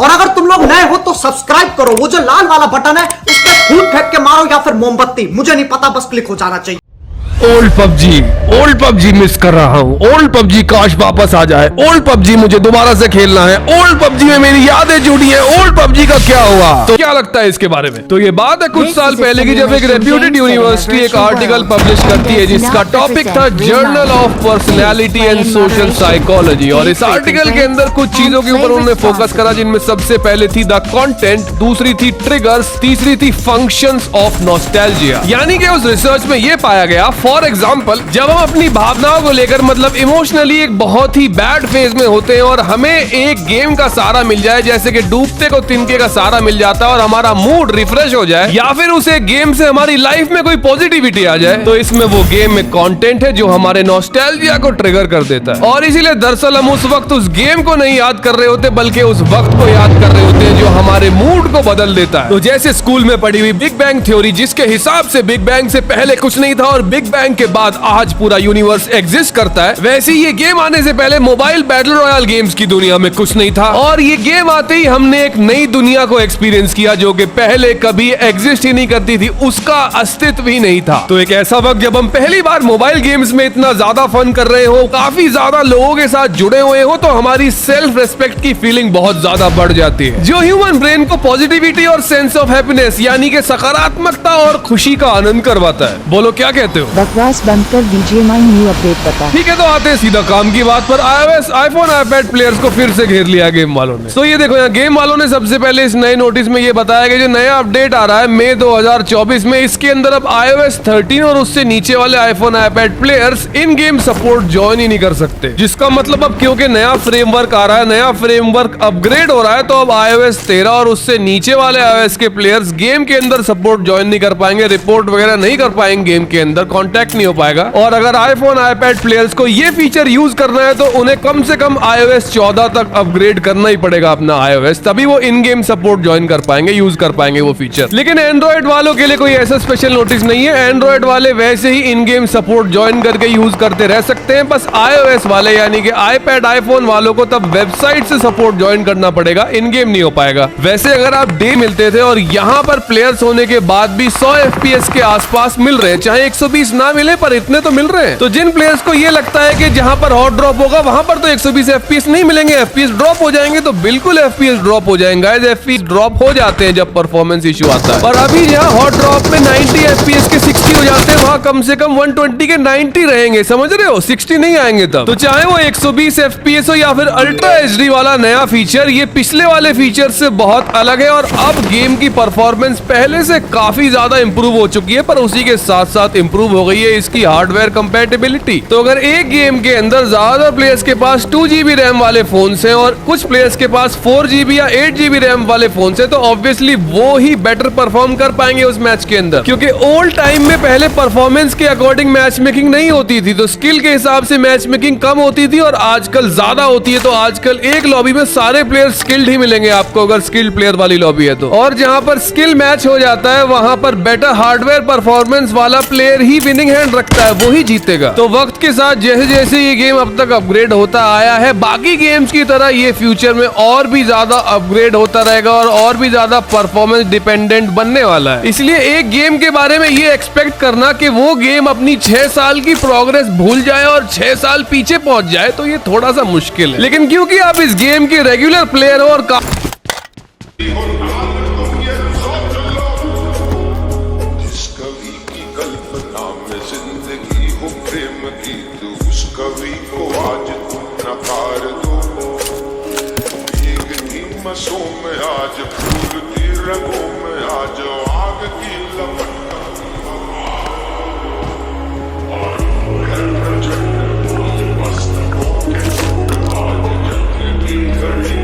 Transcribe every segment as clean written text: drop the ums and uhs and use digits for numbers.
और अगर तुम लोग नए हो तो सब्सक्राइब करो, वो जो लाल वाला बटन है उस पर फूल फेंक के मारो या फिर मोमबत्ती, मुझे नहीं पता, बस क्लिक हो जाना चाहिए। ओल्ड पबजी मिस कर रहा हूँ। ओल्ड पबजी काश वापस आ जाए। ओल्ड पबजी मुझे दोबारा से खेलना है। ओल्ड पबजी में मेरी यादें जुड़ी हैं। ओल्ड पबजी का क्या हुआ? तो क्या लगता है इसके बारे में? तो ये बात है कुछ साल पहले की, जब एक रेप्यूटेड यूनिवर्सिटी एक आर्टिकल पब्लिश करती है जिसका टॉपिक था journal of personality and social psychology. और इस आर्टिकल के अंदर कुछ चीजों के ऊपर उन्होंने फोकस करा, जिनमें सबसे पहले थी द कंटेंट, दूसरी थी ट्रिगर्स, तीसरी थी फंक्शंस ऑफ नॉस्टैल्जिया। यानी कि उस रिसर्च में ये पाया गया, फॉर एग्जाम्पल, जब हम अपनी भावनाओं को लेकर मतलब इमोशनली एक बहुत ही बैड फेज में होते हैं और हमें एक गेम का सहारा मिल जाए, जैसे कि डूबते को तिनके का सहारा मिल जाता है और हमारा मूड रिफ्रेश हो जाए, या फिर उस एक गेम से हमारी लाइफ में कोई पॉजिटिविटी आ जाए, तो इसमें वो गेम में कंटेंट है जो हमारे नॉस्टैल्जिया को ट्रिगर कर देता है। और इसीलिए दरअसल हम उस वक्त उस गेम को नहीं याद कर रहे होते, बल्कि उस वक्त को याद कर रहे होते हैं जो हमारे मूड को बदल देता है। तो जैसे स्कूल में पढ़ी हुई बिग बैंग थ्योरी, जिसके हिसाब से बिग बैंग से पहले कुछ नहीं था और बिग बैंग के बाद आज पूरा यूनिवर्स एग्जिस्ट करता है, वैसे ये गेम आने से पहले मोबाइल बैटल रॉयल गेम्स की दुनिया में कुछ नहीं था। और ये गेम आते ही हमने एक नई दुनिया को एक्सपीरियंस किया जो कि पहले कभी एग्जिस्ट ही नहीं करती थी, उसका अस्तित्व ही नहीं था। तो एक ऐसा वक्त जब हम पहली बार मोबाइल गेम्स में इतना ज्यादा फन कर रहे हो, काफी ज्यादा लोगों के साथ जुड़े हुए हो, तो हमारी सेल्फ रेस्पेक्ट की फीलिंग बहुत ज्यादा बढ़ जाती है, जो ह्यूमन ब्रेन को पॉजिटिविटी और सेंस ऑफ हैप्पीनेस यानी कि सकारात्मकता और खुशी का आनंद करवाता है। बोलो क्या कहते हो? बकवास बंद कर दीजिए, माई न्यू अपडेट पता। ठीक है, तो आते हैं सीधा काम की बात पर। iOS, आईफोन, आईपैड प्लेयर्स को फिर से घेर लिया गेम वालों ने। तो ये देखो, यहाँ गेम वालों ने सबसे पहले इस नए नोटिस में ये बताया कि जो नया अपडेट आ रहा है मई 2024 में, इसके अंदर अब iOS 13 और उससे नीचे वाले iPhone, iPad players in game support join ही नहीं कर सकते। जिसका मतलब अब क्योंकि नया फ्रेमवर्क आ रहा है, नया फ्रेमवर्क अपग्रेड हो रहा है, तो अब iOS 13 और उससे नीचे वाले iOS के प्लेयर्स गेम के अंदर सपोर्ट ज्वाइन नहीं कर पाएंगे, रिपोर्ट वगैरह नहीं कर पाएंगे, गेम के अंदर कॉन्टेक्ट नहीं हो पाएगा। और अगर आईफोन, आईपैड प्लेयर्स को ये फीचर यूज करना है तो उन्हें कम से कम iOS 14 तक अपग्रेड करना ही पड़ेगा अपना iOS, तभी वो इन गेम सपोर्ट ज्वाइन कर पाएंगे, यूज कर पाएंगे वो फीचर। लेकिन एंड्रॉइड वालों के लिए कोई ऐसा स्पेशल नोटिस नहीं है। एंड्रॉइड वाले वैसे ही इन गेम सपोर्ट ज्वाइन करके यूज करते रह सकते हैं। बस iOS वाले यानी कि आईपैड, आईफोन वालों को तब वेबसाइट से सपोर्ट ज्वाइन करना पड़ेगा, इन गेम नहीं हो पाएगा। वैसे अगर आप डे मिलते थे और यहाँ पर प्लेयर्स होने के बाद भी 100 FPS के आसपास मिल रहे हैं, चाहे 120 ना मिले पर इतने तो मिल रहे हैं, तो जिन प्लेयर्स को ये लगता है कि जहां पर हॉट ड्रॉप होगा वहां पर तो 120 FPS नहीं मिलेंगे, FPS ड्रॉप हो जाएंगे, तो बिल्कुल FPS ड्रॉप हो जाएंगे। FPS ड्रॉप हो जाते हैं जब परफॉर्मेंस इशू आता है। और अभी जहां हॉट ड्रॉप में 90 FPS के 60 हो जाते हैं, वहां कम से कम 120 के 90 रहेंगे, समझ रहे हो? 60 नहीं आएंगे तब। तो चाहे वो 120 FPS हो या फिर अल्ट्रा HD वाला नया फीचर, ये पिछले वाले फीचर से बहुत अलग है और अब गेम की परफॉर्मेंस पहले से काफी ज्यादा इंप्रूव हो चुकी है, पर उसी के साथ साथ इंप्रूव हो गई है इसकी हार्डवेयर कंपैटिबिलिटी। तो अगर एक गेम के अंदर ज्यादा प्लेयर्स के पास 2GB रैम वाले फोन हैं और कुछ प्लेयर्स के पास 4GB या 8GB रैम वाले फोन हैं, तो ऑब्वियसली वो ही बेटर परफॉर्म कर पाएंगे उस मैच के अंदर, क्योंकि ओल्ड टाइम में पहले परफॉर्मेंस के अकॉर्डिंग मैच मेकिंग नहीं होती थी, तो स्किल के हिसाब से मैच मेकिंग कम होती थी और आजकल ज्यादा होती है। तो आजकल एक लॉबी में सारे प्लेयर स्किल्ड ही मिलेंगे आपको, अगर स्किल्ड प्लेयर वाली लॉबी है तो। और जहां पर स्किल मैच हो जाता है वहां पर बेटर हार्डवेयर परफॉर्मेंस वाला प्लेयर ही विनिंग हैंड रखता है, वो ही जीतेगा। तो वक्त के साथ जैसे जैसे ये गेम अब तक अपग्रेड होता आया है, बाकी गेम्स की तरह ये फ्यूचर में और भी ज्यादा अपग्रेड होता रहेगा और भी ज्यादा परफॉर्मेंस डिपेंडेंट बनने वाला है। इसलिए एक गेम के बारे में ये एक्सपेक्ट करना कि वो गेम अपनी 6 साल की प्रोग्रेस भूल जाए और 6 साल पीछे पहुंच जाए, तो ये थोड़ा सा मुश्किल है। लेकिन क्योंकि आप इस गेम के रेगुलर प्लेयर हो और कवि को आज तुम नकार दो, भीगती मसों में आज फूलती रंगों में आज आग की लपट और प्रचंड मस्तकों के आज जलती घड़ी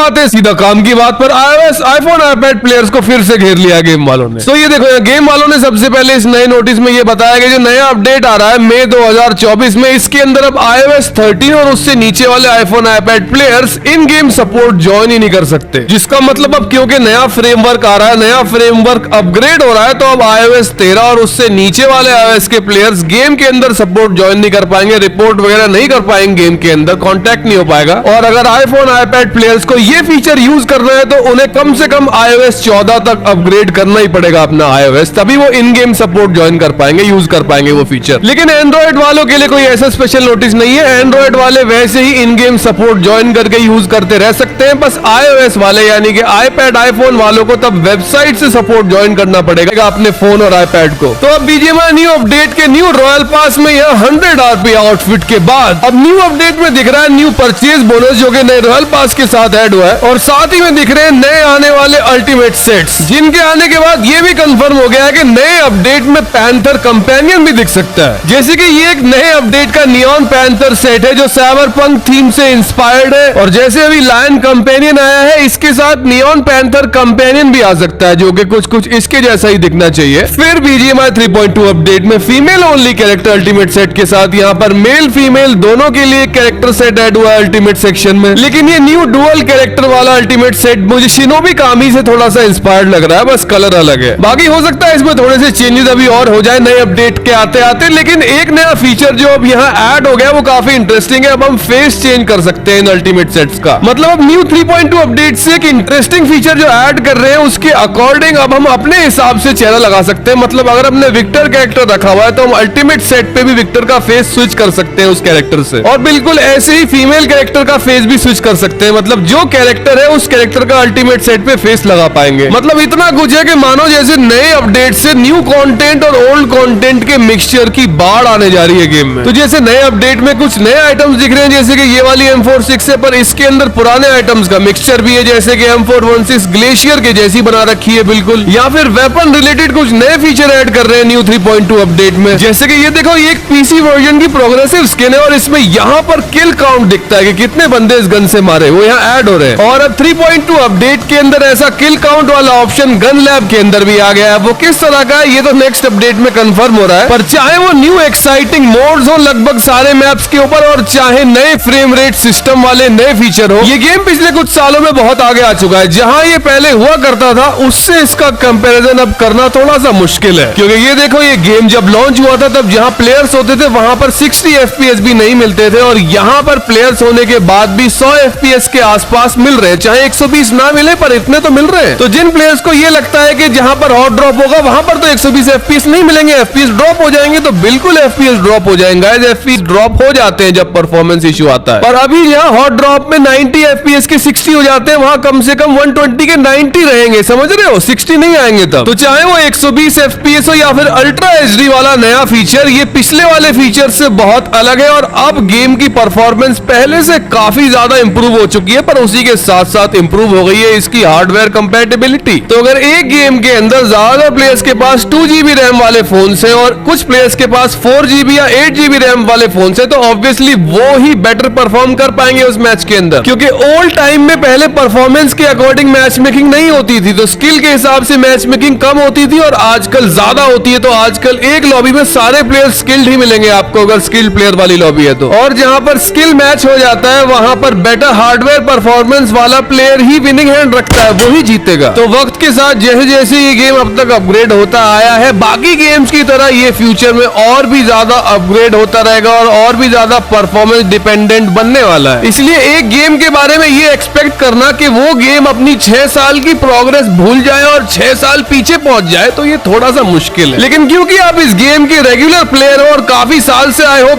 आते हैं सीधा काम की बात पर। iOS आईफोन आईपैड प्लेयर्स को फिर से घेर लिया गेम वालों ने। तो ये देखो यहाँ गेम वालों ने सबसे पहले इस नए नोटिस में ये बताया कि जो नया अपडेट आ रहा है मई 2024 में, इसके अंदर अब iOS 13 और उससे नीचे वाले iPhone iPad players in game support join ही नहीं कर सकते। जिसका मतलब अब क्योंकि नया फ्रेमवर्क आ रहा है, नया फ्रेमवर्क अपग्रेड हो रहा है, तो अब iOS 13 और उससे नीचे वाले iOS के प्लेयर्स गेम के अंदर सपोर्ट ज्वाइन नहीं कर पाएंगे, रिपोर्ट वगैरह नहीं कर पाएंगे, गेम के अंदर कांटेक्ट नहीं हो पाएगा। और अगर आईफोन आईपैड प्लेयर्स को ये फीचर यूज करना है तो उन्हें कम से कम iOS 14 तक अपग्रेड करना ही पड़ेगा अपना iOS, तभी वो इन गेम सपोर्ट ज्वाइन कर पाएंगे, यूज कर पाएंगे वो फीचर। लेकिन एंड्रॉइड वालों के लिए कोई ऐसा स्पेशल नोटिस नहीं है। एंड्रॉइड वाले वैसे ही इन गेम सपोर्ट ज्वाइन करके यूज करते रह सकते हैं। बस iOS वाले यानी कि आईपैड आईफोन वालों को तब वेबसाइट से सपोर्ट ज्वाइन करना पड़ेगा अपने फोन और आईपैड को। तो अब BGMI न्यू अपडेट के न्यू रॉयल पास में यह 100 RP आउटफिट के बाद अब न्यू अपडेट में दिख रहा है न्यू परचेज बोनस, जो कि नए रॉयल पास के साथ ऐड हुआ है। और साथ ही में दिख रहे हैं नए आने वाले अल्टीमेट सेट्स, जिनके आने के बाद ये भी कंफर्म हो गया है कि नए अपडेट में पैंथर कंपेनियन भी दिख सकता है। जैसे कि ये एक नए अपडेट का नियॉन पैंथर सेट है जो साइबरपंक थीम से इंस्पायर्ड है, और जैसे अभी लायन कंपेनियन आया है, इसके साथ नियॉन पैंथर कंपेनियन भी आ सकता है, जो कि कुछ इसके जैसा ही दिखना चाहिए। फिर BGMI 3.2 अपडेट में female only character ultimate set के साथ यहाँ पर मेल फीमेल दोनों के लिए कैरेक्टर सेट ऐड हुआ है अल्टीमेट सेक्शन में। लेकिन ये न्यू डुअल कैरेक्टर वाला अल्टीमेट सेट मुझे शिनोबी कामी से थोड़ा सा इंस्पायर्ड लग रहा है, बस कलर अलग है। बाकी हो सकता है इसमें थोड़े से चेंजेस अभी और हो जाए नए अपडेट के आते आते। लेकिन एक नया फीचर जो अब यहाँ ऐड हो गया वो काफी इंटरेस्टिंग है। अब हम फेस चेंज कर सकते हैं इन अल्टीमेट सेट्स का। मतलब अब न्यू 3.2 अपडेट से एक इंटरेस्टिंग फीचर जो ऐड कर रहे हैं उसके अकॉर्डिंग अब हम अपने हिसाब से चेहरा लगा सकते हैं। मतलब अगर हमने विक्टर कैरेक्टर रखा हुआ है तो हम अल्टीमेट सेट पे भी विक्टर का फेस स्विच कर सकते हैं उस कैरेक्टर से, और बिल्कुल ऐसे ही फीमेल कैरेक्टर का फेस भी स्विच कर सकते हैं। मतलब जो कैरेक्टर है उस कैरेक्टर का अल्टीमेट सेट पे फेस लगा पाएंगे। मतलब इतना कुछ है कि मानो जैसे नए अपडेट से न्यू कंटेंट और ओल्ड कंटेंट के मिक्सचर की बाढ़ आने जा रही है गेम में। तो जैसे नए अपडेट में कुछ नए आइटम्स दिख रहे हैं, जैसे कि ये वाली M46 है, पर इसके अंदर पुराने आइटम्स का मिक्सचर भी है, जैसे कि M416 ग्लेशियर के जैसी बना रखी है बिल्कुल। या फिर वेपन रिलेटेड कुछ नए फीचर ऐड कर रहे हैं न्यू 3.2 अपडेट में, जैसे कि ये देखो ये एक पीसी वर्जन की प्रोग्रेसिव स्किन है और इसमें यहाँ पर किल काउंट दिखता है कि कितने बंदे इस गन से मारे, वो यहाँ ऐड हो रहे हैं। और अब 3.2 अपडेट के अंदर ऐसा किल काउंट वाला ऑप्शन गन लैब के अंदर भी आ गया है। वो किस तरह का है ये तो नेक्स्ट अपडेट में कंफर्म हो रहा है, पर चाहे वो न्यू एक्साइटिंग मोड्स हो लगभग सारे मैप्स के ऊपर, और चाहे नए फ्रेम रेट सिस्टम वाले नए फीचर हो, ये गेम पिछले कुछ सालों में बहुत आगे आ चुका है। जहां ये पहले हुआ करता था उससे इसका कंपैरिजन अब करना थोड़ा सा मुश्किल है, क्योंकि ये देखो ये गेम जब लॉन्च हुआ था तब जहां प्लेयर्स होते थे वहां पर 60 FPS भी नहीं मिलते थे, और यहां पर प्लेयर्स होने के बाद भी 100 FPS के आसपास मिल रहे हैं। चाहे 120 ना मिले पर इतने तो मिल रहे हैं। तो जिन प्लेयर्स को ये लगता है कि जहां पर हॉट ड्रॉप होगा वहां पर तो 120 FPS नहीं मिलेंगे, FPS ड्रॉप हो जाएंगे, तो बिल्कुल FPS ड्रॉप हो जाएंगे। FPS ड्रॉप हो जाते हैं जब परफॉर्मेंस इशू आता है, पर अभी जहां हॉट ड्रॉप में 90 FPS के 60 हो जाते हैं वहां कम से कम 120 के 90 रहेंगे, समझ रहे हो, 60 नहीं आएंगे तब। तो चाहे वो 120 FPS हो या फिर अल्ट्रा HD वाला नया फीचर, ये पिछले वाले फीचर से बहुत अलग है, और अब गेम की परफॉर्मेंस पहले से काफी ज्यादा इंप्रूव हो चुकी है, पर उसी के साथ साथ इंप्रूव हो गई है इसकी हार्डवेयर कंपैटिबिलिटी। तो अगर एक गेम के अंदर ज्यादा प्लेयर्स के पास 2GB रैम वाले फोन से और कुछ प्लेयर्स के पास 4GB या 8GB रैम वाले फोन से, तो ऑब्वियसली वो ही बेटर परफॉर्म कर पाएंगे उस मैच के अंदर, क्योंकि ओल्ड टाइम में पहले परफॉर्मेंस के अकॉर्डिंग मैच मेकिंग नहीं होती थी, तो स्किल के हिसाब से मैच मेकिंग कम होती थी, और आजकल ज्यादा होती है। तो आजकल एक लॉबी में सारे प्लेयर स्किल्ड ही मिलेंगे आपको अगर स्किल्ड प्लेयर वाली लॉबी है तो, और जहां पर स्किल मैच हो जाता है वहां पर बेटर हार्डवेयर परफॉर्मेंस वाला प्लेयर ही विनिंग हैंड रखता है, वो ही जीतेगा। तो वक्त के साथ जैसे जैसे ये गेम अब तक अपग्रेड होता आया है, बाकी गेम्स की तरह ये फ्यूचर में और भी ज्यादा अपग्रेड होता रहेगा और भी ज्यादा परफॉर्मेंस डिपेंडेंट बनने वाला है। इसलिए एक गेम के बारे में ये एक्सपेक्ट करना कि वो गेम अपनी 6 साल की प्रोग्रेस भूल जाए और 6 साल पीछे पहुंच जाए, तो ये थोड़ा सा मुश्किल है। लेकिन क्योंकि आप इस गेम के रेगुलर प्लेयर हो और काफी साल से आए हो,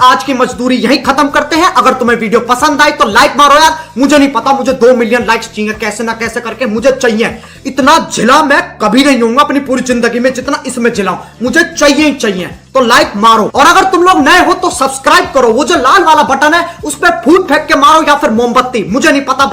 आज की मजदूरी यही खत्म करते हैं। अगर तुम्हें वीडियो पसंद आई तो लाइक मारो यार, मुझे नहीं पता, मुझे 2 मिलियन लाइक्स चाहिए, कैसे ना कैसे करके मुझे चाहिए। इतना झिला मैं कभी नहीं होऊंगा अपनी पूरी जिंदगी में जितना इसमें झिलाऊं, मुझे चाहिए ही चाहिए। तो लाइक मारो, और अगर तुम लोग नए हो तो सब्सक्राइब करो, वो जो लाल वाला बटन है उस पर फूट फेंक के मारो या फिर मोमबत्ती, मुझे नहीं पता।